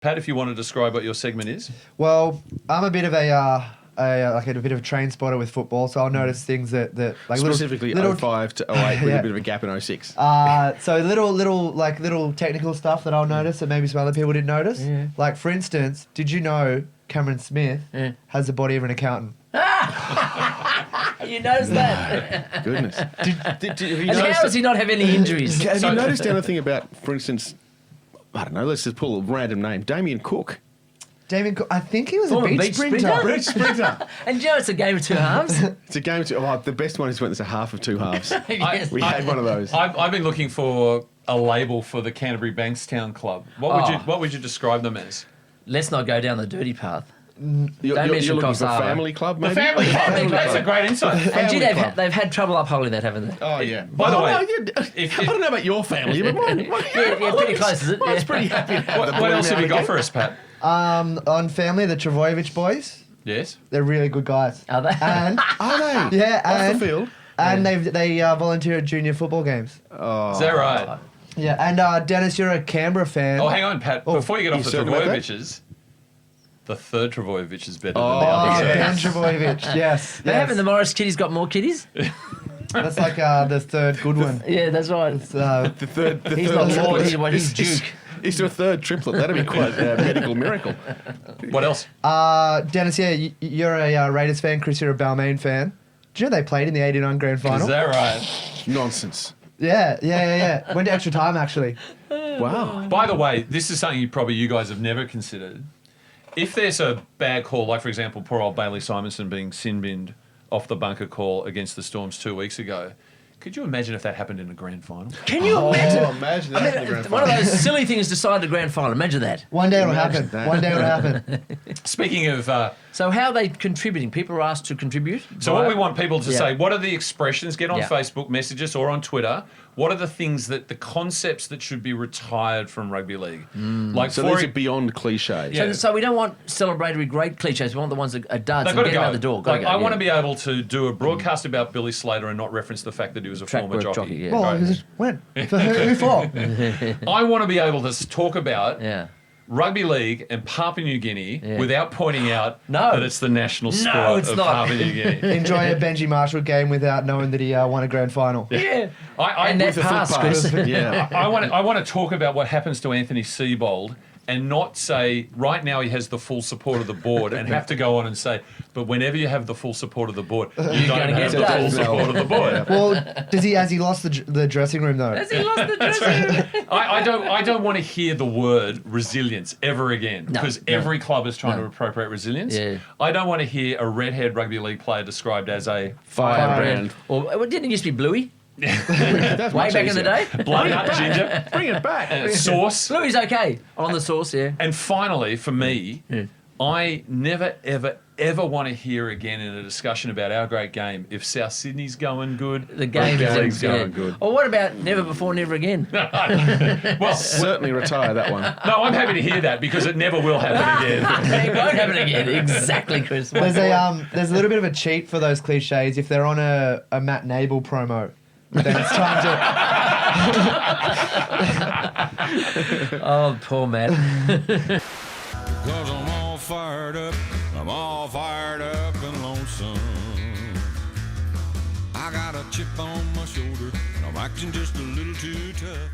Pat, if you want to describe what your segment is. Well, I'm a bit of a bit of a train spotter with football, so I'll notice things that like specifically little 05 to 08 with a bit of a gap in 06. So little technical stuff that I'll notice that maybe some other people didn't notice. Yeah. Like for instance, did you know Cameron Smith has the body of an accountant? You noticed that? Goodness. Have you And how noticed, does he not have any injuries? have you noticed anything about, for instance, I don't know, let's just pull a random name, Damien Cook. Damien Cook, I think he was Former a beach beach sprinter. sprinter? Beach sprinter. And you know it's a game of two halves? It's a game to, the best one is when it's a half of two halves. Yes. We had one of those. I've been looking for a label for the Canterbury Bankstown Club. What would you describe them as? Let's not go down the dirty path. You're mention looking for Coxsara. family club, maybe? Family Club. That's a great insight. And gee, Club. they've had trouble upholding that, haven't they? Oh, yeah. By the way, I don't know about your family, but mine, Yeah, pretty close, is it? Mine's Yeah. pretty happy to have the what ball else now have you and got again. for us, Pat? On family, the Travojevic boys, Yes. they're really good guys. Are they? And Are they? yeah, Off and the field? and they volunteer at junior football games. Oh. Is that right? Yeah, and Dennis, you're a Canberra fan. Oh, hang on, Pat. Before you get off the certain about that? Travojeviches, the third Travojevic is better Oh, than the other. Ben yes. Travojevic, yes. They haven't the Morris kiddies got more kiddies? That's like the third good one. Yeah, that's right. It's, The third He's third not triplet. Lord, he's Duke. He's to a third triplet. That'd be quite a medical miracle. What else? Dennis, yeah, you're a Raiders fan. Chris, you're a Balmain fan. Do you know they played in the '89 grand final? Is that right? Nonsense. Yeah. Went to extra time, actually. Wow. By the way, this is something you guys have never considered. If there's a bad call, like for example, poor old Bailey Simonson being sin-binned off the bunker call against the Storms 2 weeks ago, could you imagine if that happened in a grand final? Can you imagine? Imagine that in the grand One of final. those silly things decide the grand final. Imagine that. One day it'll Imagine happen. that. One day it'll happen. Speaking of, So how are they contributing? People are asked to contribute. so what we want people to Yeah. say, what are the expressions? Get on Yeah. Facebook, message us, or on Twitter. What are the things the concepts that should be retired from rugby league? Like So for these are beyond cliches. Yeah. So we don't want celebratory great cliches. We want the ones that are duds they've and got get to them go. out the door. Like, I want to be able to do a broadcast about Billy Slater and not reference the fact that he was a Track former work jockey. yeah. Well, Right. when? For who for? I want to be able to talk about Yeah. rugby league and Papua New Guinea Yeah. without pointing out No. that it's the national sport it's of not. Papua New Guinea. Enjoy a Benji Marshall game without knowing that he won a grand final. Yeah. with And that a foot pass, pass. Chris. Yeah. I want to talk about what happens to Anthony Seibold and not say right now he has the full support of the board and have to go on and say, but whenever you have the full support of the board, you don't gonna have get the done. full support of the board. Well, has he lost the dressing room though? Has he lost the dressing room? I don't want to hear the word resilience ever again No, because no. every club is trying No. to appropriate resilience. Yeah. I don't want to hear a red-haired rugby league player described as a Firebrand. Or didn't it used to be Bluey? That's Way much back in the easier. day? blood nut ginger Bring it back. sauce. Bluey's okay. On the sauce, yeah. And finally, for me, Yeah. I never, ever want to hear again in a discussion about our great game if South Sydney's going good, The game league's is going good. Or what about never before, never again? Well, Certainly retire that one. no, I'm happy to hear that because it never will happen again. It won't happen again. Exactly, Chris. There's a little bit of a cheat for those cliches. If they're on a Matt Nable promo, then it's time to. Oh, poor Matt. Cause I'm all fired up, I'm all fired up and lonesome. I got a chip on my shoulder, and I'm acting just a little too tough.